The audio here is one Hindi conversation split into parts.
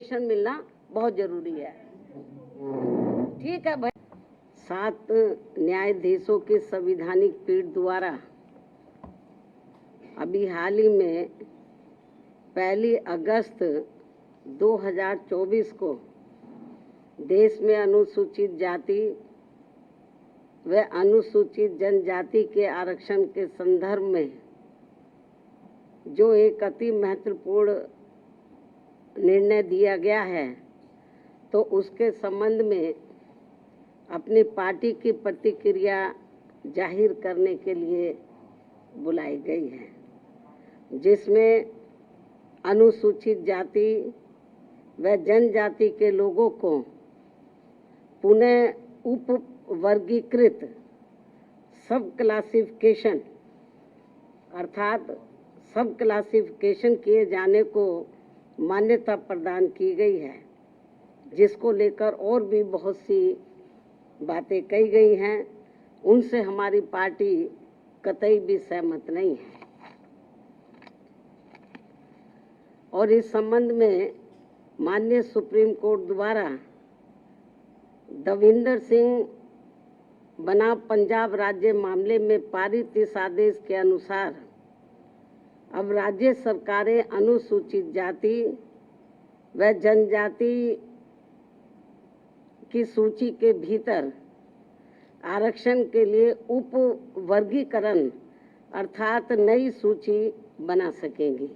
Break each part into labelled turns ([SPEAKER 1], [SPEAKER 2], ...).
[SPEAKER 1] मिलना बहुत जरूरी है। ठीक है भाई। 7 न्यायाधीशों के संवैधानिक पीठ द्वारा अभी हाल ही में 1 अगस्त 2024 को देश में अनुसूचित जाति व अनुसूचित जनजाति के आरक्षण के संदर्भ में जो एक अति महत्वपूर्ण निर्णय दिया गया है, तो उसके संबंध में अपनी पार्टी की प्रतिक्रिया जाहिर करने के लिए बुलाई गई है, जिसमें अनुसूचित जाति व जनजाति के लोगों को पुनः उप वर्गीकृत सब क्लासिफिकेशन अर्थात सब क्लासिफिकेशन किए जाने को मान्यता प्रदान की गई है, जिसको लेकर और भी बहुत सी बातें कही गई हैं। उनसे हमारी पार्टी कतई भी सहमत नहीं है और इस संबंध में माननीय सुप्रीम कोर्ट द्वारा दविंदर सिंह बनाम पंजाब राज्य मामले में पारित इस आदेश के अनुसार अब राज्य सरकारें अनुसूचित जाति व जनजाति की सूची के भीतर आरक्षण के लिए उप वर्गीकरण अर्थात नई सूची बना सकेंगी,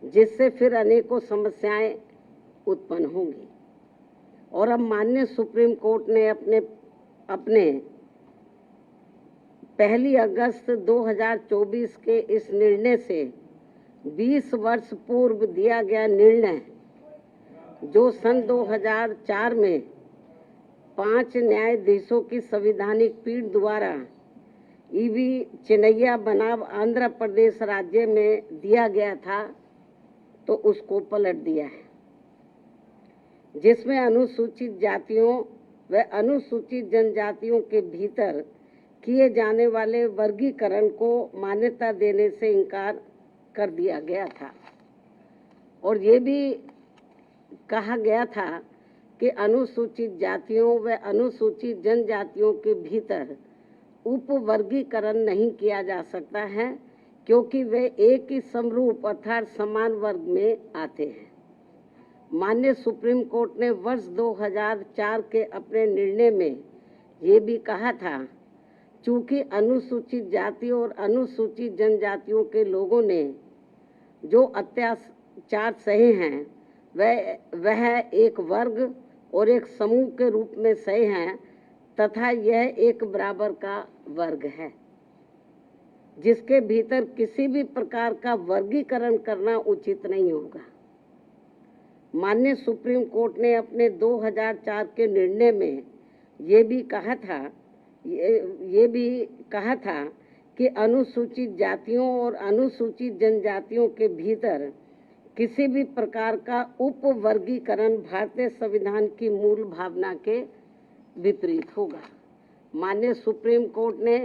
[SPEAKER 1] जिससे फिर अनेकों समस्याएं उत्पन्न होंगी। और अब माननीय सुप्रीम कोर्ट ने अपने 1 अगस्त 2024 के इस निर्णय से 20 वर्ष पूर्व दिया गया निर्णय, जो सन 2004 में 5 न्यायाधीशों की संवैधानिक पीठ द्वारा ईवी चिन्नैया बनाम आंध्र प्रदेश राज्य में दिया गया था, तो उसको पलट दिया है, जिसमें अनुसूचित जातियों व अनुसूचित जनजातियों के भीतर किए जाने वाले वर्गीकरण को मान्यता देने से इनकार कर दिया गया था। और ये भी कहा गया था कि अनुसूचित जातियों व अनुसूचित जनजातियों के भीतर उप वर्गीकरण नहीं किया जा सकता है, क्योंकि वे एक ही समरूप अर्थात समान वर्ग में आते हैं। माननीय सुप्रीम कोर्ट ने वर्ष 2004 के अपने निर्णय में ये भी कहा था, चूंकि अनुसूचित जाति और अनुसूचित जनजातियों के लोगों ने जो अत्याचार सहे हैं वह एक वर्ग और एक समूह के रूप में सहे हैं, तथा यह एक बराबर का वर्ग है, जिसके भीतर किसी भी प्रकार का वर्गीकरण करना उचित नहीं होगा। माननीय सुप्रीम कोर्ट ने अपने 2004 के निर्णय में ये भी कहा था कि अनुसूचित जातियों और अनुसूचित जनजातियों के भीतर किसी भी प्रकार का उप वर्गीकरण भारतीय संविधान की मूल भावना के विपरीत होगा। माननीय सुप्रीम कोर्ट ने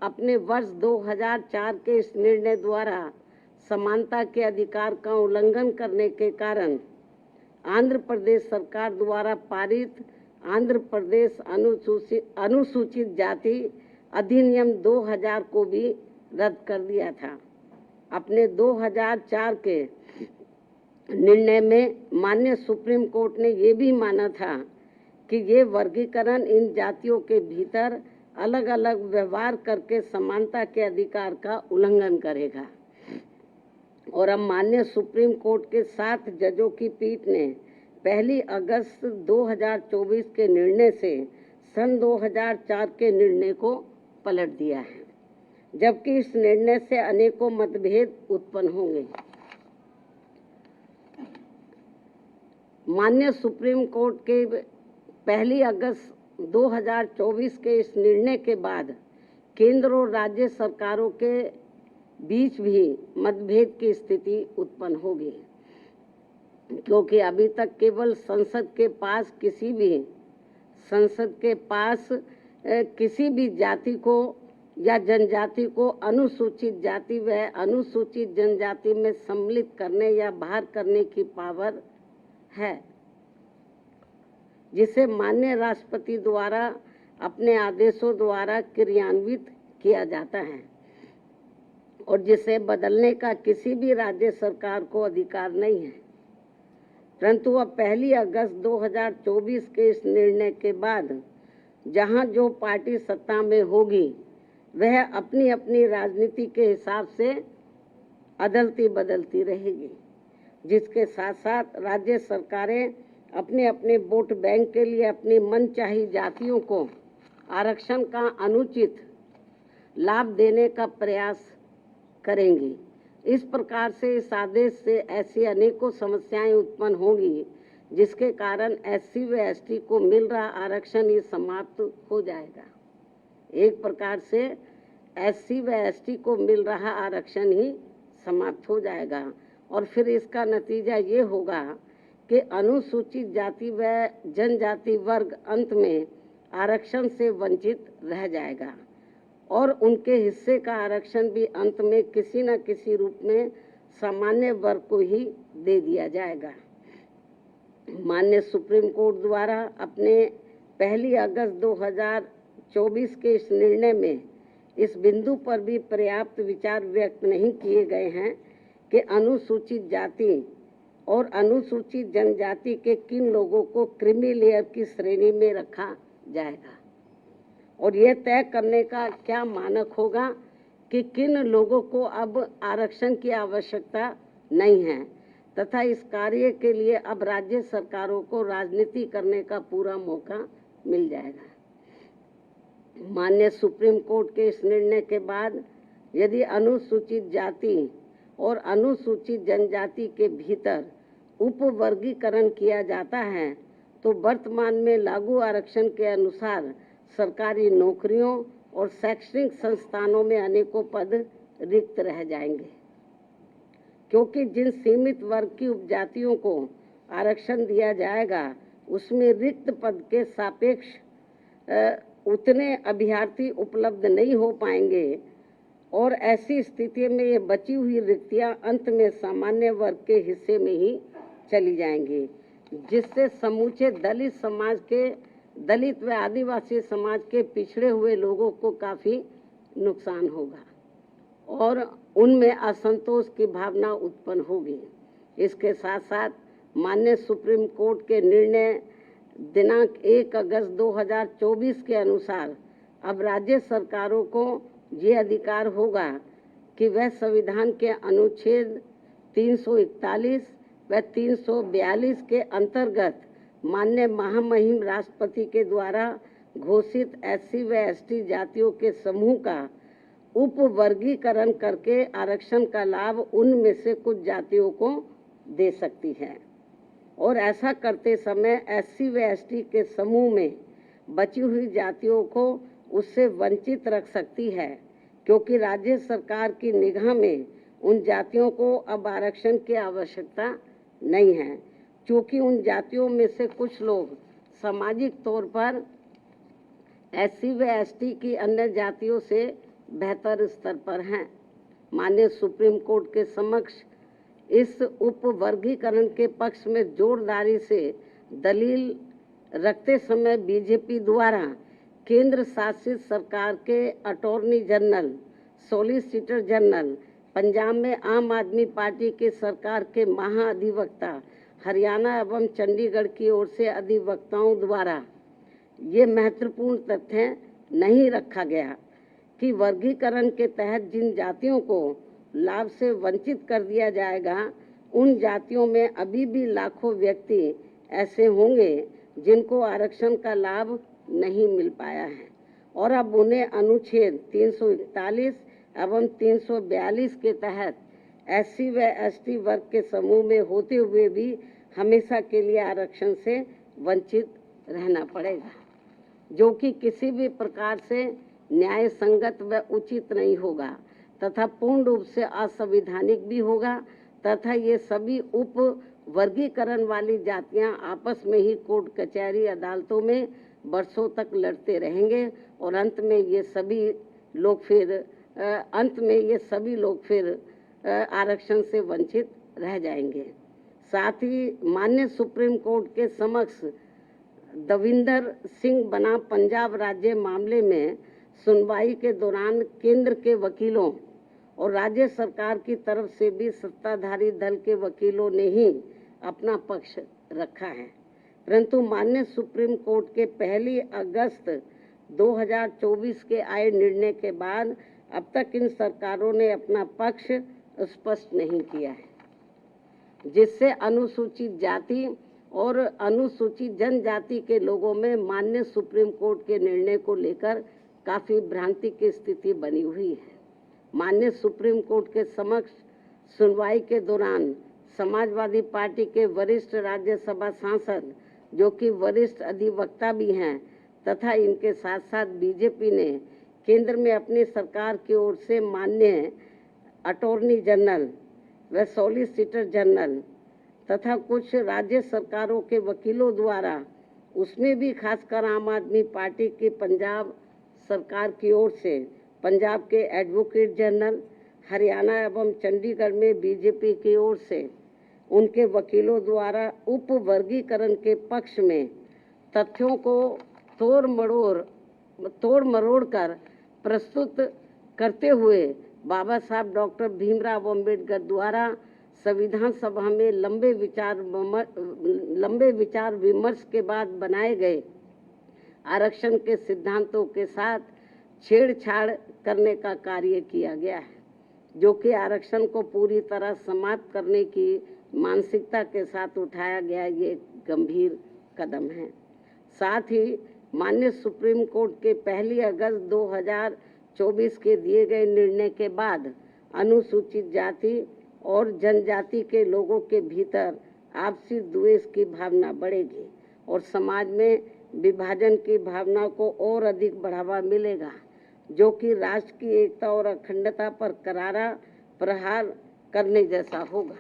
[SPEAKER 1] अपने वर्ष 2004 के इस निर्णय द्वारा समानता के अधिकार का उल्लंघन करने के कारण आंध्र प्रदेश सरकार द्वारा पारित आंध्र प्रदेश अनुसूचित जाति अधिनियम 2000 को भी रद्द कर दिया था। अपने 2004 के निर्णय में माननीय सुप्रीम कोर्ट ने ये भी माना था कि ये वर्गीकरण इन जातियों के भीतर अलग अलग व्यवहार करके समानता के अधिकार का उल्लंघन करेगा। और अब माननीय सुप्रीम कोर्ट के 7 जजों की पीठ ने 1 अगस्त 2024 के निर्णय से सन 2004 के निर्णय को पलट दिया है, जबकि इस निर्णय से अनेकों मतभेद उत्पन्न होंगे। माननीय सुप्रीम कोर्ट के 1 अगस्त 2024 के इस निर्णय के बाद केंद्र और राज्य सरकारों के बीच भी मतभेद की स्थिति उत्पन्न होगी, क्योंकि अभी तक केवल संसद के पास किसी भी जाति को या जनजाति को अनुसूचित जाति व अनुसूचित जनजाति में सम्मिलित करने या बाहर करने की पावर है, जिसे माननीय राष्ट्रपति द्वारा अपने आदेशों द्वारा क्रियान्वित किया जाता है और जिसे बदलने का किसी भी राज्य सरकार को अधिकार नहीं है। परंतु अब 1 अगस्त 2024 के इस निर्णय के बाद जहां जो पार्टी सत्ता में होगी वह अपनी अपनी राजनीति के हिसाब से अदलती बदलती रहेगी, जिसके साथ साथ राज्य सरकारें अपने अपने वोट बैंक के लिए अपनी मनचाही जातियों को आरक्षण का अनुचित लाभ देने का प्रयास करेंगी। इस प्रकार से इस आदेश से ऐसी अनेकों समस्याएं उत्पन्न होंगी जिसके कारण SC व ST को मिल रहा आरक्षण ही समाप्त हो जाएगा। एक प्रकार से SC व ST को मिल रहा आरक्षण ही समाप्त हो जाएगा और फिर इसका नतीजा ये होगा कि अनुसूचित जाति व जनजाति वर्ग अंत में आरक्षण से वंचित रह जाएगा और उनके हिस्से का आरक्षण भी अंत में किसी न किसी रूप में सामान्य वर्ग को ही दे दिया जाएगा। माननीय सुप्रीम कोर्ट द्वारा अपने 1 अगस्त 2024 के इस निर्णय में इस बिंदु पर भी पर्याप्त विचार व्यक्त नहीं किए गए हैं कि अनुसूचित जाति और अनुसूचित जनजाति के किन लोगों को क्रीमी लेयर की श्रेणी में रखा जाएगा और यह तय करने का क्या मानक होगा कि किन लोगों को अब आरक्षण की आवश्यकता नहीं है तथा इस कार्य के लिए अब राज्य सरकारों को राजनीति करने का पूरा मौका मिल जाएगा। माननीय सुप्रीम कोर्ट के इस निर्णय के बाद यदि अनुसूचित जाति और अनुसूचित जनजाति के भीतर उपवर्गीकरण किया जाता है तो वर्तमान में लागू आरक्षण के अनुसार सरकारी नौकरियों और शैक्षणिक संस्थानों में अनेकों पद रिक्त रह जाएंगे, क्योंकि जिन सीमित वर्ग की उपजातियों को आरक्षण दिया जाएगा उसमें रिक्त पद के सापेक्ष उतने अभ्यर्थी उपलब्ध नहीं हो पाएंगे और ऐसी स्थिति में ये बची हुई रिक्तियां अंत में सामान्य वर्ग के हिस्से में ही चली जाएंगी, जिससे समूचे दलित समाज के दलित व आदिवासी समाज के पिछड़े हुए लोगों को काफ़ी नुकसान होगा और उनमें असंतोष की भावना उत्पन्न होगी। इसके साथ साथ माननीय सुप्रीम कोर्ट के निर्णय दिनांक 1 अगस्त 2024 के अनुसार अब राज्य सरकारों को ये अधिकार होगा कि वह संविधान के अनुच्छेद 341 व 342 के अंतर्गत माननीय महामहिम राष्ट्रपति के द्वारा घोषित SC व ST जातियों के समूह का उपवर्गीकरण करके आरक्षण का लाभ उनमें से कुछ जातियों को दे सकती है और ऐसा करते समय SC व ST के समूह में बची हुई जातियों को उससे वंचित रख सकती है, क्योंकि राज्य सरकार की निगाह में उन जातियों को अब आरक्षण की आवश्यकता नहीं है, क्योंकि उन जातियों में से कुछ लोग सामाजिक तौर पर SC व ST की अन्य जातियों से बेहतर स्तर पर हैं। माननीय सुप्रीम कोर्ट के समक्ष इस उपवर्गीकरण के पक्ष में जोरदारी से दलील रखते समय बीजेपी द्वारा केंद्र शासित सरकार के attorney general, solicitor general, Punjab में आम आदमी पार्टी की सरकार के महाअधिवक्ता, हरियाणा एवं चंडीगढ़ की ओर से अधिवक्ताओं द्वारा ये महत्वपूर्ण तथ्य नहीं रखा गया कि वर्गीकरण के तहत जिन जातियों को लाभ से वंचित कर दिया जाएगा उन जातियों में अभी भी लाखों व्यक्ति ऐसे होंगे जिनको आरक्षण का लाभ नहीं मिल पाया है और अब उन्हें अनुच्छेद 341 एवं 342 के तहत SC व ST वर्ग के समूह में होते हुए भी हमेशा के लिए आरक्षण से वंचित रहना पड़ेगा, जो कि किसी भी प्रकार से न्याय संगत व उचित नहीं होगा तथा पूर्ण रूप से असंवैधानिक भी होगा तथा ये सभी उप वर्गीकरण वाली जातियां आपस में ही कोर्ट कचहरी अदालतों में वर्षों तक लड़ते रहेंगे और अंत में ये सभी लोग फिर आरक्षण से वंचित रह जाएंगे। साथ ही माननीय सुप्रीम कोर्ट के समक्ष दविंदर सिंह बनाम पंजाब राज्य मामले में सुनवाई के दौरान केंद्र के वकीलों और राज्य सरकार की तरफ से भी सत्ताधारी दल के वकीलों ने ही अपना पक्ष रखा है, परंतु माननीय सुप्रीम कोर्ट के 1 अगस्त 2024 के आए निर्णय के बाद अब तक इन सरकारों ने अपना पक्ष स्पष्ट नहीं किया है, जिससे अनुसूचित जाति और अनुसूचित जनजाति के लोगों में माननीय सुप्रीम कोर्ट के निर्णय को लेकर काफी भ्रांति की स्थिति बनी हुई है। माननीय सुप्रीम कोर्ट के समक्ष सुनवाई के दौरान समाजवादी पार्टी के वरिष्ठ राज्यसभा सांसद, जो कि वरिष्ठ अधिवक्ता भी हैं, तथा इनके साथ साथ बीजेपी ने केंद्र में अपनी सरकार की ओर से माननीय अटॉर्नी जनरल व सॉलिसिटर जनरल तथा कुछ राज्य सरकारों के वकीलों द्वारा, उसमें भी खासकर आम आदमी पार्टी की पंजाब सरकार की ओर से पंजाब के एडवोकेट जनरल, हरियाणा एवं चंडीगढ़ में बीजेपी की ओर से उनके वकीलों द्वारा उप वर्गीकरण के पक्ष में तथ्यों को तोड़ मरोड़ कर प्रस्तुत करते हुए बाबा साहब डॉक्टर भीमराव अम्बेडकर द्वारा संविधान सभा में लंबे विचार विमर्श के बाद बनाए गए आरक्षण के सिद्धांतों के साथ छेड़छाड़ करने का कार्य किया गया है, जो कि आरक्षण को पूरी तरह समाप्त करने की मानसिकता के साथ उठाया गया ये गंभीर कदम है। साथ ही माननीय सुप्रीम कोर्ट के 1 अगस्त 2024 के दिए गए निर्णय के बाद अनुसूचित जाति और जनजाति के लोगों के भीतर आपसी द्वेष की भावना बढ़ेगी और समाज में विभाजन की भावना को और अधिक बढ़ावा मिलेगा, जो कि राष्ट्र की एकता और अखंडता पर करारा प्रहार करने जैसा होगा।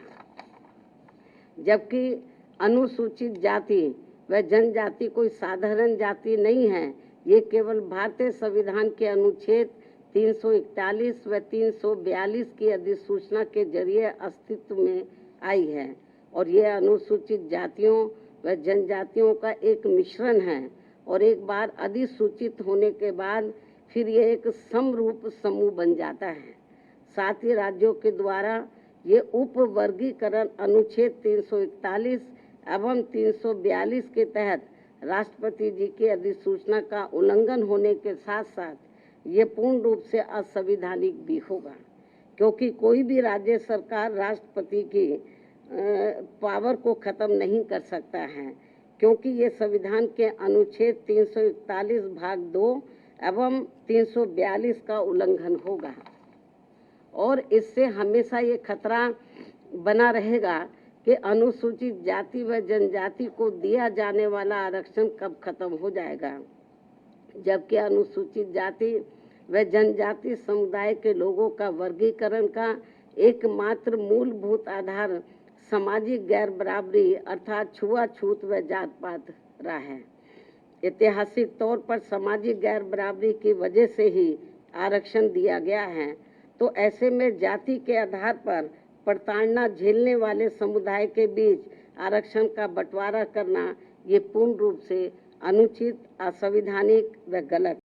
[SPEAKER 1] जबकि अनुसूचित जाति व जनजाति कोई साधारण जाति नहीं है, ये केवल भारतीय संविधान के अनुच्छेद 341 व 342 की अधिसूचना के जरिए अस्तित्व में आई है और यह अनुसूचित जातियों व जनजातियों का एक मिश्रण है और एक बार अधिसूचित होने के बाद फिर यह एक समरूप समूह बन जाता है। साथ ही राज्यों के द्वारा ये उप वर्गीकरण अनुच्छेद 341 एवं 342 के तहत राष्ट्रपति जी की अधिसूचना का उल्लंघन होने के साथ साथ ये पूर्ण रूप से असंवैधानिक भी होगा, क्योंकि कोई भी राज्य सरकार राष्ट्रपति की पावर को खत्म नहीं कर सकता है, क्योंकि ये संविधान के अनुच्छेद 341 भाग 2 एवं 342 का उल्लंघन होगा और इससे हमेशा ये खतरा बना रहेगा कि अनुसूचित जाति व जनजाति को दिया जाने वाला आरक्षण कब खत्म हो जाएगा, जबकि अनुसूचित जाति व जनजाति समुदाय के लोगों का वर्गीकरण का एकमात्र मूलभूत आधार सामाजिक गैर बराबरी अर्थात छुआछूत व जात पात रहा है। ऐतिहासिक तौर पर सामाजिक गैर बराबरी की वजह से ही आरक्षण दिया गया है, तो ऐसे में जाति के आधार पर प्रताड़ना झेलने वाले समुदाय के बीच आरक्षण का बंटवारा करना ये पूर्ण रूप से अनुचित, असंवैधानिक व गलत